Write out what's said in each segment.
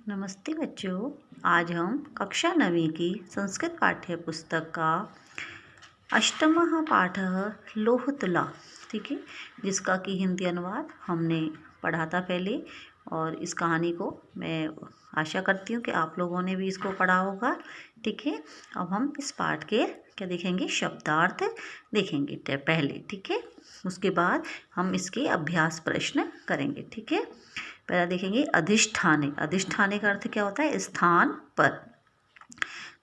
नमस्ते बच्चों। आज हम कक्षा 9वीं की संस्कृत पाठ्य पुस्तक का अष्टमः पाठः लोहतुला, ठीक है, जिसका कि हिंदी अनुवाद हमने पढ़ा था पहले। और इस कहानी को मैं आशा करती हूँ कि आप लोगों ने भी इसको पढ़ा होगा, ठीक है। अब हम इस पाठ के क्या देखेंगे, शब्दार्थ देखेंगे पहले, ठीक है। उसके बाद हम इसके अभ्यास प्रश्न करेंगे, ठीक है। पहला देखेंगे अधिष्ठाने। अधिष्ठाने का अर्थ क्या होता है, स्थान पर।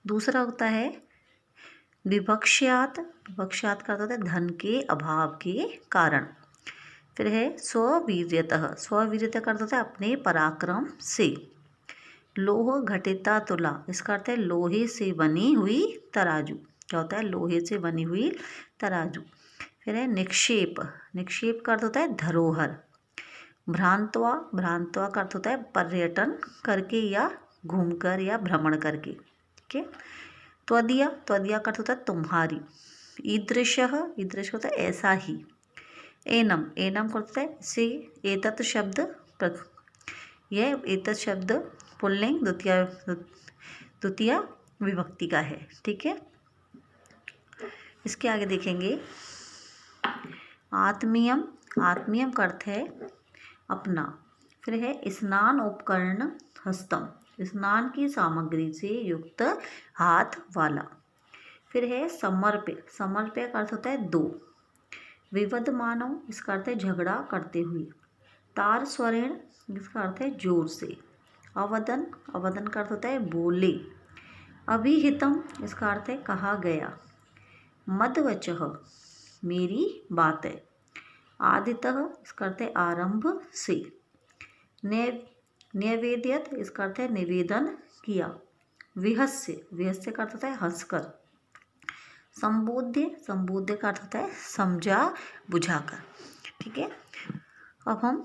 दूसरा होता है विवक्ष्यात। विवक्ष्यात का अर्थ होता है धन के अभाव के कारण। फिर है स्ववीर्यतः। स्ववीर्यतः का अर्थ होता है अपने पराक्रम से। लोह घटिता तुला, इसका अर्थ है लोहे से बनी हुई तराजू। क्या होता है, लोहे से बनी हुई तराजू। फिर है निक्षेप। निक्षेप का अर्थ होता है धरोहर। भ्रांतवा। भ्रांतवा का अर्थ होता है पर्यटन करके या घूमकर या भ्रमण करके, ठीक है। त्वदीया। त्वदीया का अर्थ होता है तुम्हारी। ईदृशः। ईदृश होता है ऐसा ही। एनम। एनम का अर्थ होता है से। एतत् शब्द यह एतत् शब्द पुल्लिंग द्वितीय विभक्ति का है, ठीक है। इसके आगे देखेंगे आत्मीयम। आत्मीयम का अर्थ है अपना। फिर है स्नान उपकरण हस्तम, स्नान की सामग्री से युक्त हाथ वाला। फिर है समर्प्य। समर्प्य का अर्थ होता है दो। विवदमानव, इसका अर्थ है झगड़ा करते हुए। तार स्वरेण, इसका अर्थ है जोर से। अवदन। अवदन का अर्थ होता है बोले। अभिहितम, इसका अर्थ है कहा गया। मदवचः, मेरी बात है। आदितः, इसका अर्थ है आरंभ से। नैवेद्यत, इसका अर्थ है निवेदन किया। विहस्य। विहस्य का अर्थ होता है हंसकर। संबोध्य। संबोध्य का अर्थ होता है समझा बुझाकर, ठीक है। अब हम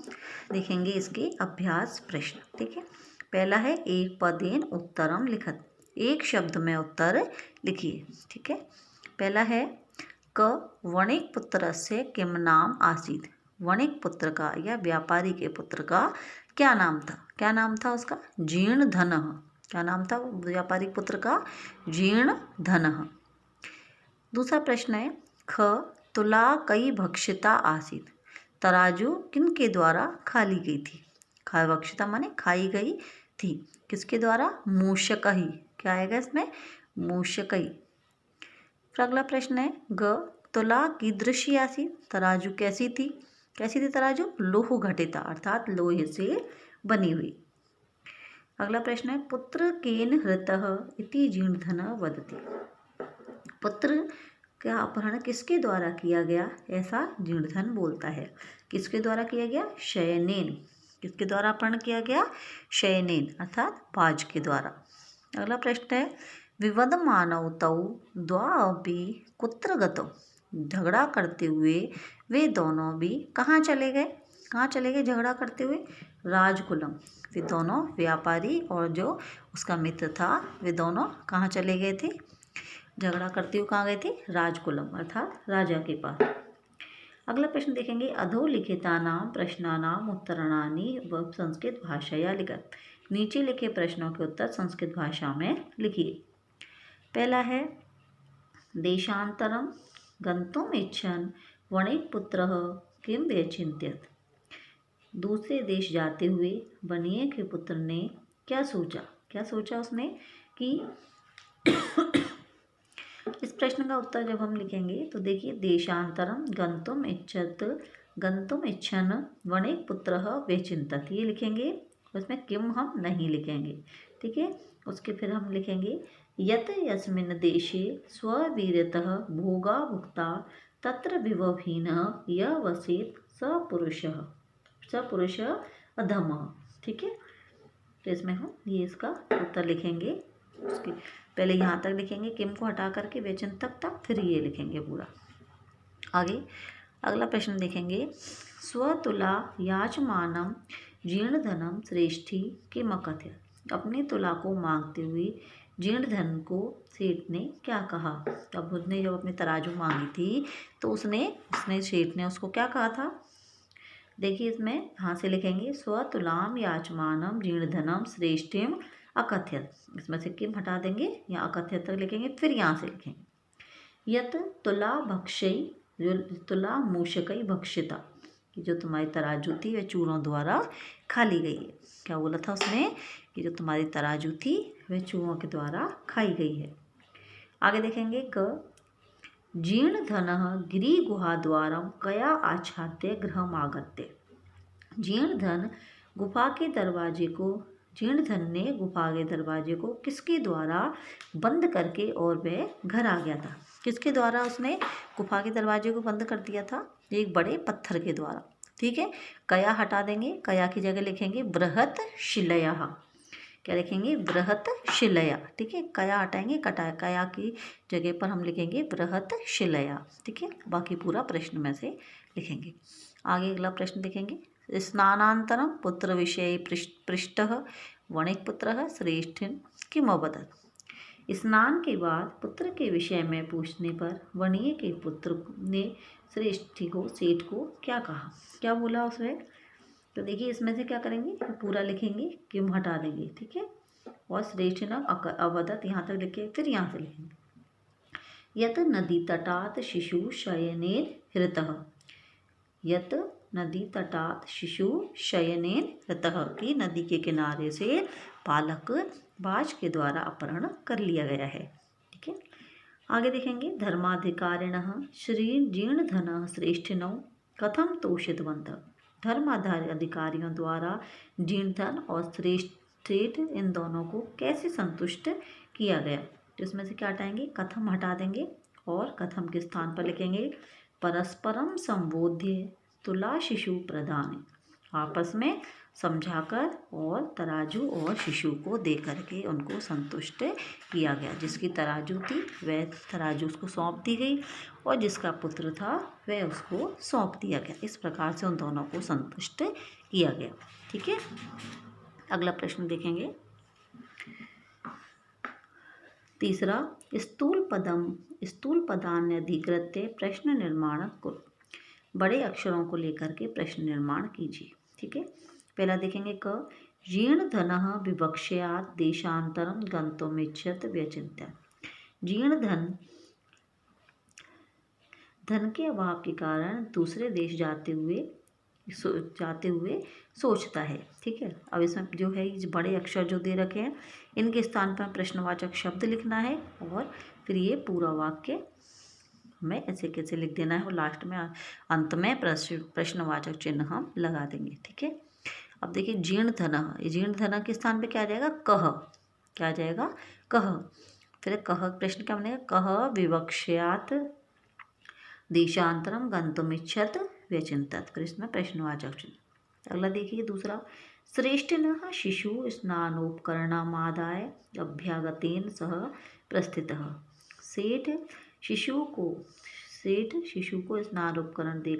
देखेंगे इसके अभ्यास प्रश्न, ठीक है। पहला है एक पदेन उत्तरम लिखत। एक शब्द में उत्तर लिखिए, ठीक है। पहला है क वणिक पुत्रस्य किम नाम आसीत्। वणिक पुत्र का या व्यापारी के पुत्र का क्या नाम था। क्या नाम था उसका, जीर्ण धनः। क्या नाम था व्यापारी पुत्र का, जीर्ण धनः। दूसरा प्रश्न है ख तुला कई भक्षिता आसीत्। तराजू किनके द्वारा खाली गई थी। भक्षिता माने खाई गई थी, किसके द्वारा, मूषकहि। क्या आएगा इसमें, मूषकहि। फिर अगला प्रश्न है ग तुला कीदृशी आसीत्। तराजू कैसी थी। कैसी थी तराजू, लोह घटिता, अर्थात लोहे से बनी हुई। अगला प्रश्न है पुत्र केन हृतः इति जीर्णधनः वदति। पुत्र का अपहरण किसके द्वारा किया गया, ऐसा जीर्णधन बोलता है। किसके द्वारा किया गया, शयनेन। किसके द्वारा अपहरण किया गया, शयनेन, अर्थात बाज के द्वारा। अगला प्रश्न है विवदमानौ तौ द्वावपि कुत्र गतौ। झगड़ा करते हुए वे दोनों भी कहाँ चले गए। कहाँ चले गए झगड़ा करते हुए, राजकुलम। वे दोनों व्यापारी और जो उसका मित्र था, वे दोनों कहाँ चले गए थे, झगड़ा करते हुए कहाँ गए थे, राजकुलम, अर्थात राजा के पास। अगला प्रश्न देखेंगे अधोलिखितानां प्रश्नानां उत्तराणि व संस्कृत भाषया लिखत। नीचे लिखे प्रश्नों के उत्तर संस्कृत भाषा में लिखिए। पहला है देशांतरम गंतुम इच्छन वणिकपुत्रः किम व्यचिन्त्यत। दूसरे देश जाते हुए वणिक के पुत्र ने क्या सोचा। क्या सोचा उसने कि इस प्रश्न का उत्तर जब हम लिखेंगे तो देखिए देशांतरम गंतुम इच्छन वणिक पुत्रः व्यचिन्तत, ये लिखेंगे। उसमें किम हम नहीं लिखेंगे, ठीक है। उसके फिर हम लिखेंगे यत यस्मिन् देशे स्ववीर्यतः भोगा भुक्ता तत्र विभवहीनः य वसेत् स पुरुषः अधमः, ठीक है। तो इसमें हम ये इसका उत्तर लिखेंगे। उसके पहले यहाँ तक लिखेंगे, किम को हटा करके वेचन तक फिर ये लिखेंगे पूरा। आगे अगला प्रश्न देखेंगे स्वतुला याचमानम जीर्णधनम श्रेष्ठी किम अकथय। अपनी तुला को मांगते हुए जीर्णधन को सेठ ने क्या कहा। अब उसने जब अपनी तराजू मांगी थी तो उसने सेठ ने उसको क्या कहा था, देखिए इसमें यहाँ से लिखेंगे स्वतुलाम याचमानम जीर्णधनम श्रेष्ठिम अकथ्यत। इसमें से किम हटा देंगे, या अकथ्यत तक लिखेंगे, फिर यहाँ से लिखेंगे यत तुला भक्षई, जो तुला मूषकई भक्षिता, कि जो तुम्हारी तराजू थी वह चूरों द्वारा खा ली गई है। क्या बोला था उसने, कि जो तुम्हारी तराजू थी वह चूहों के द्वारा खाई गई है। आगे देखेंगे क जीर्ण धन गिरिगुहाद्वारम कया आच्छाद्य गृहम आगत्य। जीर्ण धन गुफा के दरवाजे को, जीर्ण धन ने गुफा के दरवाजे को किसके द्वारा बंद करके और वह घर आ गया था। किसके द्वारा उसने गुफा के दरवाजे को बंद कर दिया था, एक बड़े पत्थर के द्वारा। ठीक है, कया हटा देंगे, कया की जगह लिखेंगे बृहत शिलया। क्या लिखेंगे, बृहत शिलया। ठीक है, कया हटाएंगे, कया की जगह पर हम लिखेंगे बृहत शिलया। ठीक है, बाकी पूरा प्रश्न में से लिखेंगे। आगे अगला प्रश्न देखेंगे स्नानांतरम पुत्र विषय पृष्ठः वणिकपुत्रः श्रेष्ठिन किम अवदत्। स्नान के बाद पुत्र के विषय में पूछने पर वणिक के पुत्र ने श्रेष्ठी को, सेठ को क्या कहा, क्या बोला उसने। तो देखिए इसमें से क्या करेंगे, पूरा लिखेंगे, किम हटा देंगे। ठीक है, और श्रेष्ठिन अवदत् यहाँ तक लिखे, फिर यहाँ से लिखेंगे यत नदी तटात शिशु शयनेन हृतः। यत नदी तटात शिशु शयनेन हृतः, की नदी के किनारे से बालक बाज के द्वारा अपहरण कर लिया गया है। ठीक है, आगे देखेंगे धर्माधिकारिणः श्री जीर्ण धन श्रेष्ठिनौ कथम तोषितवन्तः। धर्माधारी अधिकारियों द्वारा जीर्ण धन और श्रेष्ठ इन दोनों को कैसे संतुष्ट किया गया। तो इसमें से क्या हटाएंगे, कथम हटा देंगे, और कथम के स्थान पर लिखेंगे परस्परम संबोध्य तुला शिशु प्रदान। आपस में समझाकर और तराजू और शिशु को दे करके उनको संतुष्ट किया गया। जिसकी तराजू थी वह तराजू उसको सौंप दी गई, और जिसका पुत्र था वह उसको सौंप दिया गया। इस प्रकार से उन दोनों को संतुष्ट किया गया। ठीक है, अगला प्रश्न देखेंगे तीसरा स्थूल पदान्यधिकृत्य प्रश्न निर्माण कुरु। बड़े अक्षरों को लेकर के प्रश्न निर्माण कीजिए। ठीक है, पहला देखेंगे क जीर्ण धनः विवक्ष्यात् देशांतरम गन्तुमिच्छत व्यचिन्त्य। जीर्ण धन के अभाव के कारण दूसरे देश जाते हुए सोचता है। ठीक है, अब इसमें जो है ये बड़े अक्षर जो दे रखे हैं इनके स्थान पर प्रश्नवाचक शब्द लिखना है, और फिर ये पूरा वाक्य हमें ऐसे कैसे लिख देना है, और लास्ट में अंत में प्रश्नवाचक चिन्ह हम लगा देंगे। ठीक है, अब देखिए जीर्ण धन, ये जीर्ण धन के स्थान पे क्या आ जाएगा, कह। क्या आ जाएगा, कह। फिर कह प्रश्न क्या बनेगा, कह विवक्ष्यात् देशांतरम गन्तुमिच्छत व्यचिन्तत। फिर इसमें प्रश्नवाचक चिन्ह। अगला देखिए दूसरा श्रेष्ठिनः शिशु स्नानोपकरणमादाय अभ्यागतेन सह प्रस्थितः। सेठ शिशु को स्नान उपकरण दे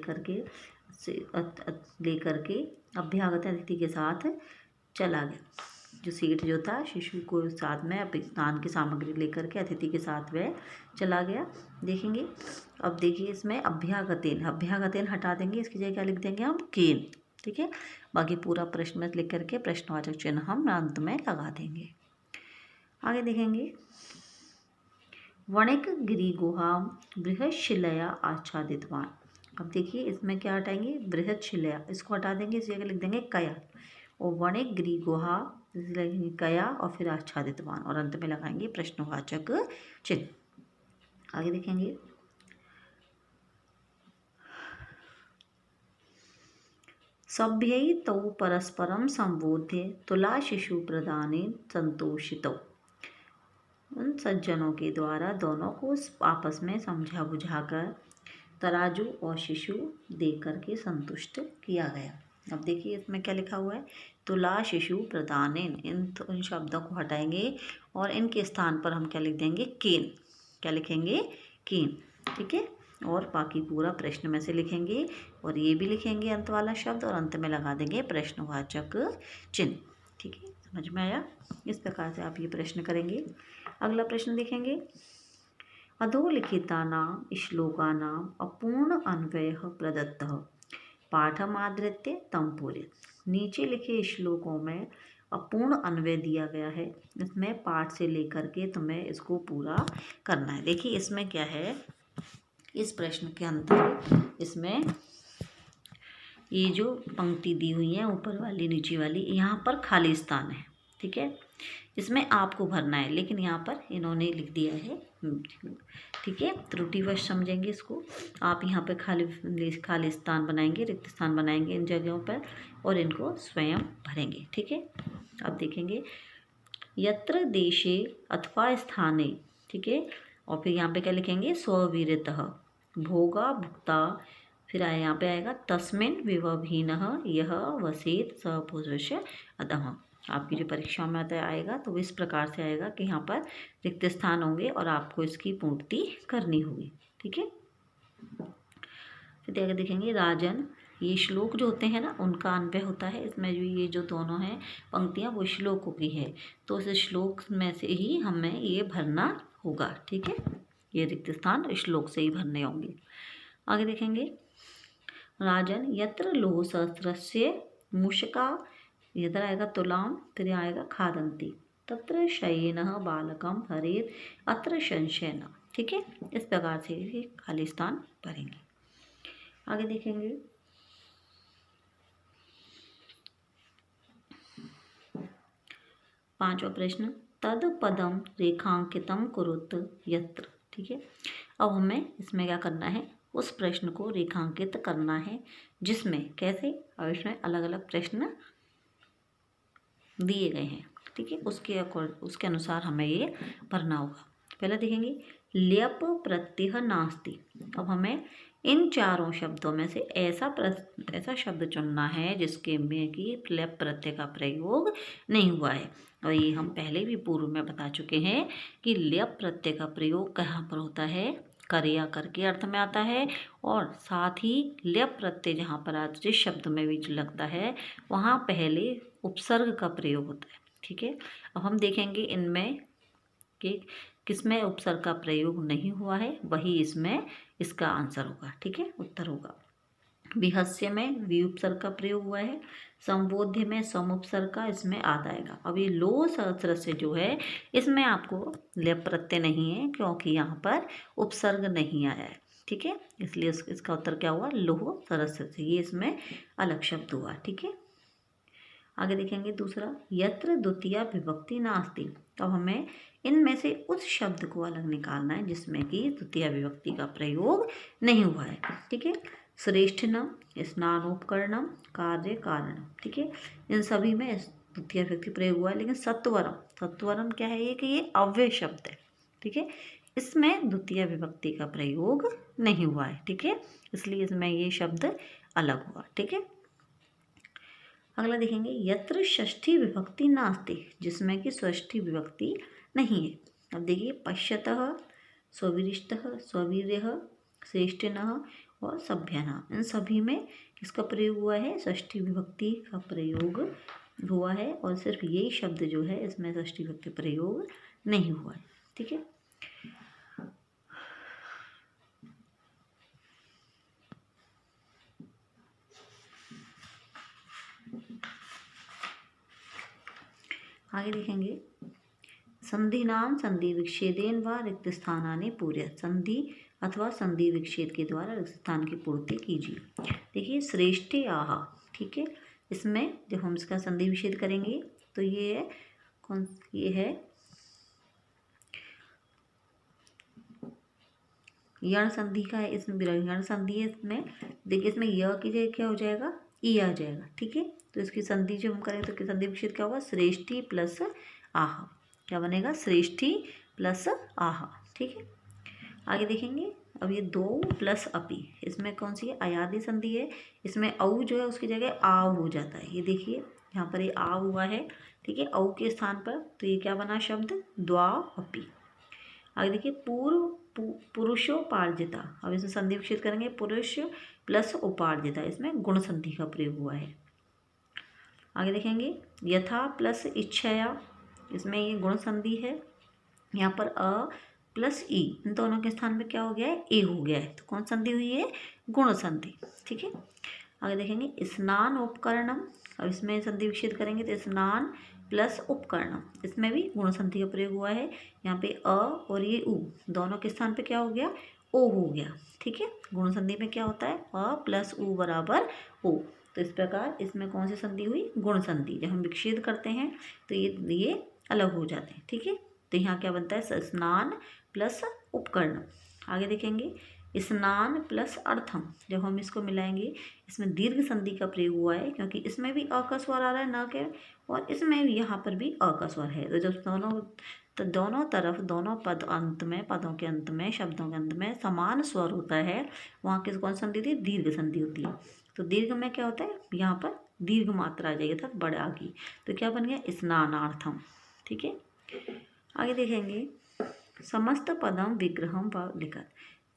करके अभ्यागत अतिथि के साथ चला गया। जो सेठ जो था शिशु को साथ में स्नान की सामग्री लेकर के अतिथि के साथ वह चला गया। देखेंगे, अब देखिए इसमें अभ्यागतेन हटा देंगे, इसकी जगह क्या लिख देंगे हम, केन। ठीक है, बाकी पूरा प्रश्न में लिख करके प्रश्नवाचक चिन्ह हम अंत में लगा देंगे। आगे देखेंगे वणिक गिरिगुहा बृहत शिलया आच्छादितवान। अब देखिए इसमें क्या हटाएंगे, बृहत शिलया, इसको हटा देंगे, इस जगह लिख देंगे कया, और वणिक गिरिगुहा लगेंगे कया, और फिर आच्छादितवान, और अंत में लगाएंगे प्रश्नवाचक चिन्ह। आगे देखेंगे सभ्यै तौ परस्परम संबोध्य तुला शिशु प्रदानेन संतोषितौ। उन सज्जनों के द्वारा दोनों को आपस में समझा बुझाकर तराजू और शिशु दे करके संतुष्ट किया गया। अब देखिए इसमें क्या लिखा हुआ है, तुला शिशु प्रदानेन। इन शब्दों को हटाएंगे और इनके स्थान पर हम क्या लिख देंगे, केन। क्या लिखेंगे, केन। ठीक है, और बाकी पूरा प्रश्न में से लिखेंगे, और ये भी लिखेंगे अंत वाला शब्द, और अंत में लगा देंगे प्रश्नवाचक चिन्ह। ठीक है, समझ में आया। इस प्रकार से आप ये प्रश्न करेंगे। अगला प्रश्न देखेंगे अधोलिखितानां श्लोकानां अपूर्ण अन्वयः प्रदत्तः पाठम आदृत्य तम पूरे। नीचे लिखे श्लोकों में अपूर्ण अन्वय दिया गया है, इसमें पाठ से लेकर के तुम्हें इसको पूरा करना है। देखिए इसमें क्या है, इस प्रश्न के अंदर इसमें ये जो पंक्ति दी हुई है ऊपर वाली नीचे वाली, यहाँ पर खाली स्थान है, ठीक है, इसमें आपको भरना है, लेकिन यहाँ पर इन्होंने लिख दिया है, ठीक है, त्रुटिवश समझेंगे इसको। आप यहाँ पे खाली स्थान बनाएंगे, रिक्त स्थान बनाएंगे इन जगहों पर और इनको स्वयं भरेंगे, ठीक है। अब देखेंगे यत्र देशे अथवा स्थाने, ठीक है, और फिर यहाँ पे क्या लिखेंगे, स्ववीरतः भोगा भुक्ता, फिर यहाँ पे आएगा तस्मिन् विवभिनः यह वसेत स पुरुष अधः। आपकी जो परीक्षा में आएगा तो इस प्रकार से आएगा कि यहाँ पर रिक्त स्थान होंगे और आपको इसकी पूर्ति करनी होगी, ठीक है। फिर आगे देखेंगे राजन, ये श्लोक जो होते हैं ना उनका अन्वय होता है, इसमें जो ये जो दोनों हैं पंक्तियाँ वो श्लोकों की है, तो इस श्लोक में से ही हमें ये भरना होगा, ठीक है, ये रिक्त स्थान श्लोक से ही भरने होंगे। आगे देखेंगे राजन यत्र लोह सहस्रस्य मूषका, इधर आएगा तुलाम, फिर आएगा खादंती, तत्र शयेनः बालकम हरेत अत्र संशयन, ठीक है, इस प्रकार से ही खाली स्थान भरेंगे। आगे देखेंगे पांचवा प्रश्न, तद पदम रेखांकितम कुरुत यत्र, ठीक है। अब हमें इसमें क्या करना है, उस प्रश्न को रेखांकित करना है जिसमें कैसे, और इसमें अलग अलग प्रश्न दिए गए हैं, ठीक है, उसके अनुसार हमें ये भरना होगा। पहले देखेंगे ल्यप प्रत्यय नास्ति। अब हमें इन चारों शब्दों में से ऐसा शब्द चुनना है जिसके में कि ल्यप प्रत्यय का प्रयोग नहीं हुआ है, और ये हम पहले भी पूर्व में बता चुके हैं कि ल्यप प्रत्यय का प्रयोग कहाँ पर होता है, कर या कर के अर्थ में आता है, और साथ ही ल्यप प्रत्यय जहाँ पर आज जिस शब्द में भी लगता है वहाँ पहले उपसर्ग का प्रयोग होता है, ठीक है। अब हम देखेंगे इनमें कि किसमें उपसर्ग का प्रयोग नहीं हुआ है, वही इसमें इसका आंसर होगा, ठीक है, उत्तर होगा। विहस्य में विउपसर्ग का प्रयोग हुआ है, संबोध्य में समुपसर्ग का इसमें आद आएगा। अब ये लो सहस्र से जो है इसमें आपको ल्यप प्रत्यय नहीं है क्योंकि यहाँ पर उपसर्ग नहीं आया है, ठीक है, इसलिए इसका उत्तर क्या हुआ, लोह सरस्य से, ये इसमें अलग शब्द हुआ, ठीक है। आगे देखेंगे दूसरा, यत्र द्वितीया विभक्ति नास्ति। तो हमें इनमें से उस शब्द को अलग निकालना है जिसमें कि द्वितीया विभक्ति का प्रयोग नहीं हुआ है, ठीक है। श्रेष्ठनम, स्नानोपकरणम, कार्य कारणम, ठीक है, इन सभी में द्वितीया विभक्ति प्रयोग हुआ है, लेकिन सत्वरम क्या है, ये कि ये अव्यय शब्द है, ठीक है, इसमें द्वितीया विभक्ति का प्रयोग नहीं हुआ है, ठीक है, इसलिए इसमें ये शब्द अलग हुआ, ठीक है। अगला देखेंगे यत्र षष्ठी विभक्ति नास्ति, जिसमें कि षष्ठी विभक्ति नहीं है। अब देखिए पश्यतः, स्वविरिष्टः, स्ववीर्यः, श्रेष्ठिनः और सभ्यनः, इन सभी में किसका प्रयोग हुआ है, षष्ठी विभक्ति का प्रयोग हुआ है, और सिर्फ यही शब्द जो है इसमें षष्ठी विभक्ति प्रयोग नहीं हुआ है, ठीक है। आगे देखेंगे संधिनाम संधि विच्छेदेन व रिक्त स्थानानि पूर्य, संधि अथवा संधि विच्छेद के द्वारा रिक्त स्थान की पूर्ति कीजिए। देखिए श्रेष्ठे आह, ठीक है, इसमें जब हम इसका संधि विच्छेद करेंगे तो ये है कौन, ये है यण संधि का है, इसमें यण संधि है, इसमें देखिए इसमें य की जगह क्या हो जाएगा, ई आ जाएगा, ठीक है, तो इसकी संधि जब हम करें तो संधि विच्छेद क्या होगा, श्रेष्ठी प्लस आह, क्या बनेगा, श्रेष्ठी प्लस आह, ठीक है। आगे देखेंगे अब ये दो प्लस अपी, इसमें कौन सी है, अयादि संधि है, इसमें औ जो है उसकी जगह आव हो जाता है, ये देखिए यहाँ पर ये आव हुआ है, ठीक है, औ के स्थान पर, तो ये क्या बना शब्द, द्वाव अपी। आगे देखिए पुरुषोपार्जिता, अब इसमें संधि विच्छेद करेंगे, पुरुष प्लस उपार्जिता, इसमें गुण संधि का प्रयोग हुआ है। आगे देखेंगे यथा प्लस इच्छया, इसमें ये गुण संधि है, यहाँ पर अ प्लस ई, इन दोनों के स्थान में क्या हो गया है, ए हो गया है, तो कौन संधि हुई है, गुण संधि, ठीक है। आगे देखेंगे स्नान उपकरणम। अब इसमें संधि विच्छेद करेंगे तो स्नान प्लस उपकरणम, इसमें भी गुण संधि का प्रयोग हुआ है। यहाँ पे अ और ये उ दोनों के स्थान पे क्या हो गया, ओ हो गया। ठीक है, गुण संधि में क्या होता है, अ प्लस उ बराबर ओ। तो इस प्रकार इसमें कौन सी संधि हुई, गुण संधि। जब हम विच्छेद करते हैं तो ये अलग हो जाते हैं। ठीक है, तो यहाँ क्या बनता है, स्नान प्लस उपकरण। आगे देखेंगे स्नान प्लस अर्थम। जब हम इसको मिलाएंगे, इसमें दीर्घ संधि का प्रयोग हुआ है क्योंकि इसमें भी अ का स्वर आ रहा है न के, और इसमें भी यहाँ पर भी अ का स्वर है। तो जब दोनों तरफ, दोनों पद अंत में, पदों के अंत में, शब्दों के अंत में समान स्वर होता है, वहाँ किस कौन संधि थी, दीर्घ संधि होती है। तो दीर्घ में क्या होता है, यहाँ पर दीर्घ मात्रा आ जाएगी अर्थात बड़ा की। तो क्या बन गया, स्नानार्थम। ठीक है, आगे देखेंगे समस्त पदम विग्रहम व लिखत।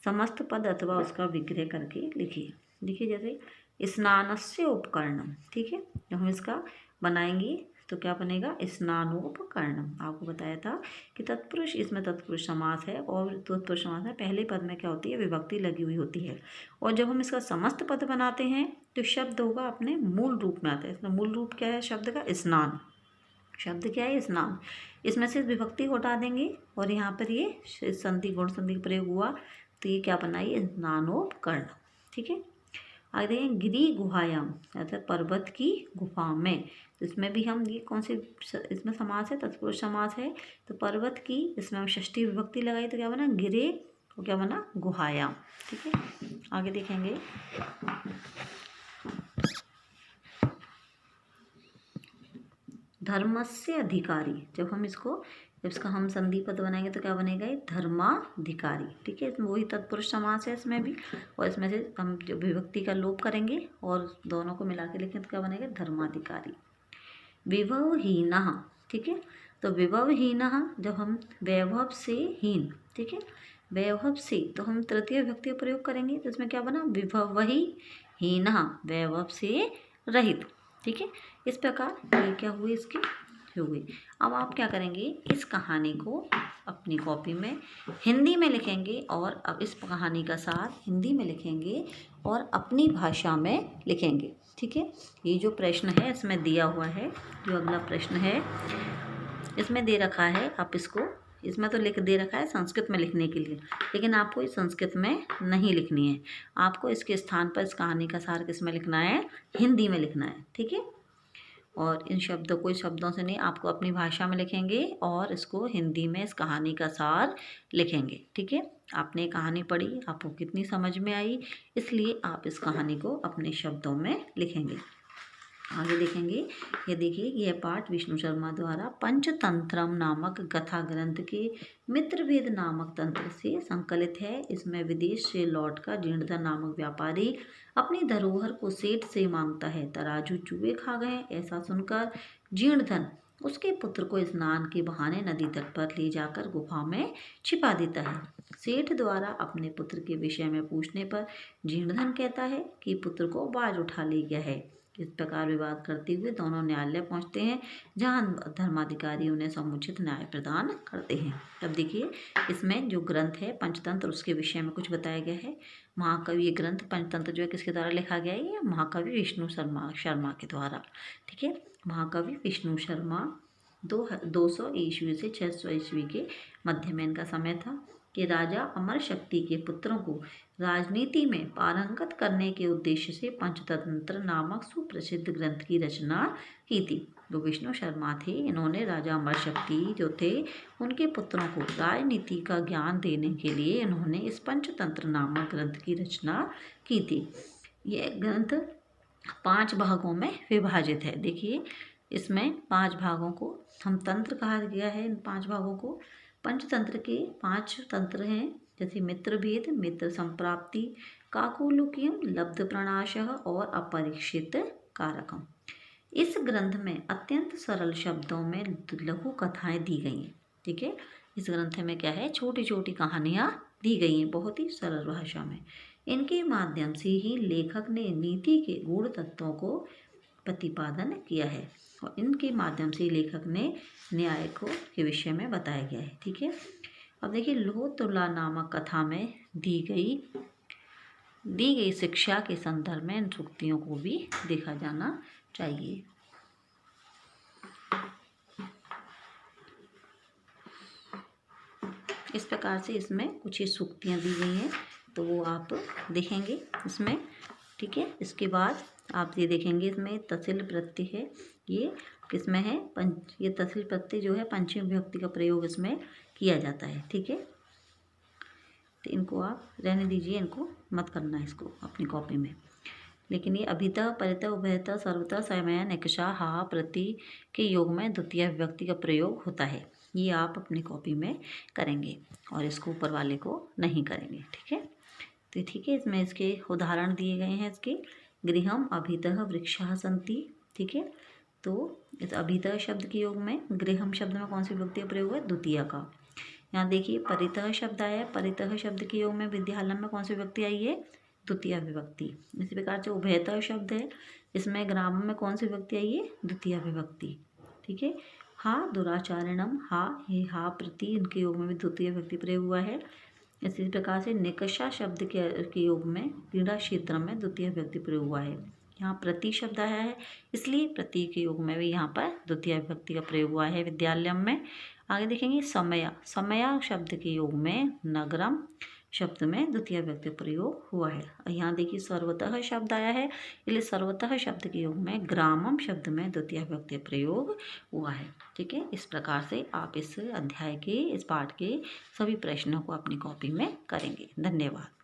समस्त पद अथवा उसका विग्रह करके लिखिए। देखिए जैसे स्नानस्य उपकरणम। ठीक है, जब हम इसका बनाएंगे तो क्या बनेगा, स्नानोपकरणम। आपको बताया था कि तत्पुरुष, इसमें तत्पुरुष समास है और तत्पुरुष समास में पहले पद में क्या होती है, विभक्ति लगी हुई होती है। और जब हम इसका समस्त पद बनाते हैं तो शब्द होगा अपने मूल रूप में आता है। इसमें मूल रूप क्या है शब्द का, स्नान। शब्द क्या है, स्नान। इसमें से विभक्ति को हटा देंगे और यहाँ पर ये संधि, गुण संधि का प्रयोग हुआ तो ये क्या बना, ये स्नानोपकरण। ठीक है, आगे देखें गिरी गुहायाम, अर्थात पर्वत की गुफा में। तो इसमें भी हम ये कौन से, इसमें समास है, तत्पुरुष समास है। तो पर्वत की, इसमें हम षष्ठी विभक्ति लगाई तो क्या बना, गिरे, और क्या बना, गुहायाम। ठीक है, आगे देखेंगे धर्मस्य अधिकारी। जब हम इसका हम संधि पद बनाएंगे तो क्या बनेगा, ये धर्माधिकारी। ठीक है, इसमें वही तत्पुरुष समास है इसमें भी, और इसमें से हम जो विभक्ति का लोप करेंगे और दोनों को मिला के लिखें तो क्या बनेगा, धर्माधिकारी। विभवहीनः। ठीक है, तो विभवहीनः जब हम वैभव से हीन, ठीक है, वैभव से, तो हम तृतीय विभक्ति का प्रयोग करेंगे तो इसमें क्या बना, विभवही हीनः, वैभव से रहित। ठीक है, इस प्रकार ये क्या हुए, इसके हुए। अब आप क्या करेंगे, इस कहानी को अपनी कॉपी में हिंदी में लिखेंगे और अब इस कहानी का सार हिंदी में लिखेंगे और अपनी भाषा में लिखेंगे। ठीक है, ये जो प्रश्न है इसमें दिया हुआ है, जो अगला प्रश्न है इसमें दे रखा है, आप इसको, इसमें तो लिख दे रखा है संस्कृत में लिखने के लिए, लेकिन आपको इस संस्कृत में नहीं लिखनी है। आपको इसके स्थान पर इस कहानी का सार किस में लिखना है, हिंदी में लिखना है। ठीक है, और इन शब्दों को, शब्दों से नहीं, आपको अपनी भाषा में लिखेंगे और इसको हिंदी में इस कहानी का सार लिखेंगे। ठीक है, आपने कहानी पढ़ी, आपको कितनी समझ में आई, इसलिए आप इस कहानी को अपने शब्दों में लिखेंगे। आगे देखेंगे, ये देखिए यह पाठ विष्णु शर्मा द्वारा पंचतंत्रम नामक कथा ग्रंथ के मित्रभेद नामक तंत्र से संकलित है। इसमें विदेश से लौटकर जीर्णधन नामक व्यापारी अपनी धरोहर को सेठ से मांगता है। तराजू चूहे खा गए, ऐसा सुनकर जीर्णधन उसके पुत्र को स्नान के बहाने नदी तट पर ले जाकर गुफा में छिपा देता है। सेठ द्वारा अपने पुत्र के विषय में पूछने पर जीर्णधन कहता है कि पुत्र को बाज उठा ले गया है। इस प्रकार विवाद करते हुए दोनों न्यायालय पहुंचते हैं, जहां धर्माधिकारी उन्हें समुचित न्याय प्रदान करते हैं। अब देखिए इसमें जो ग्रंथ है पंचतंत्र, उसके विषय में कुछ बताया गया है। महाकवि, ये ग्रंथ पंचतंत्र जो है किसके द्वारा लिखा गया है, ये महाकवि विष्णु शर्मा के द्वारा। ठीक है, महाकवि विष्णु शर्मा 200 ईस्वी से 600 ईस्वी के मध्य में इनका समय था कि राजा अमर शक्ति के पुत्रों को राजनीति में पारंगत करने के उद्देश्य से पंचतंत्र नामक सुप्रसिद्ध ग्रंथ की रचना की थी। जो विष्णु शर्मा थे, इन्होंने राजा अमर शक्ति जो थे उनके पुत्रों को राजनीति का ज्ञान देने के लिए इन्होंने इस पंचतंत्र नामक ग्रंथ की रचना की थी। यह ग्रंथ 5 भागों में विभाजित है। देखिए इसमें 5 भागों को हम तंत्र कहा गया है। इन 5 भागों को, पंचतंत्र के 5 तंत्र हैं, जैसे मित्रभेद, मित्र संप्राप्ति, काकोलुकीयम, लब्ध प्रणाशः और अपरीक्षित कारकम। इस ग्रंथ में अत्यंत सरल शब्दों में लघु कथाएं दी गई हैं। ठीक है, इस ग्रंथ में क्या है, छोटी छोटी कहानियाँ दी गई हैं बहुत ही सरल भाषा में। इनके माध्यम से ही लेखक ने नीति के गूढ़ तत्वों को प्रतिपादन किया है और इनके माध्यम से लेखक ने न्याय को के विषय में बताया गया है। ठीक है, अब देखिए लोह तुला नामक कथा में दी गई दी गई शिक्षा के संदर्भ में इन सूक्तियों को भी देखा जाना चाहिए। इस प्रकार से इसमें कुछ ही सूक्तियाँ दी गई हैं, तो वो आप देखेंगे इसमें, ठीक है। इसके बाद आप ये देखेंगे इसमें तसिल प्रत्यय है, ये किसमें है, ये तसिल प्रत्यय जो है पंचमी विभक्ति का प्रयोग इसमें किया जाता है, ठीक है। तो इनको आप रहने दीजिए, इनको मत करना है इसको अपनी कॉपी में। लेकिन ये अभितः, परितः, उभयतः, सर्वतः, समया, निकषा, हा, प्रति के योग में द्वितीय विभक्ति का प्रयोग होता है। ये आप अपनी कॉपी में करेंगे और इसको ऊपर वाले को नहीं करेंगे, ठीक है। तो ठीक है, इसमें इसके उदाहरण दिए गए हैं इसके। गृहम अभितः वृक्षः सन्ति, ठीक है। तो इस अभितः शब्द के योग में गृहम शब्द में कौन सी विभक्ति का प्रयोग है, द्वितीय का। यहाँ देखिए परितः शब्द आया है, परितः शब्द के योग में विद्यालय में कौन सी विभक्ति आई है, द्वितीय विभक्ति। इसी प्रकार से उभयतः शब्द है, इसमें ग्राम में कौन सी विभक्ति आई है, द्वितीय विभक्ति, ठीक है। हा दुराचारणम, हा, ये हा प्रति, इनके योग में भी द्वितीय विभक्ति प्रयोग हुआ है। इसी प्रकार से निकषा शब्द के योग में क्रीड़ा क्षेत्र में द्वितीय विभक्ति प्रयोग हुआ है। यहाँ प्रति शब्द आया है, इसलिए प्रति के योग में भी यहाँ पर द्वितीय विभक्ति का प्रयोग हुआ है विद्यालय में। आगे देखेंगे समया, समया शब्द के योग में नगरम शब्द में द्वितीय विभक्ति प्रयोग हुआ है। यहाँ देखिए सर्वतः शब्द आया है, इसलिए सर्वतः शब्द के योग में ग्रामम शब्द में द्वितीय विभक्ति प्रयोग हुआ है, ठीक है। इस प्रकार से आप इस अध्याय के, इस पाठ के सभी प्रश्नों को अपनी कॉपी में करेंगे। धन्यवाद।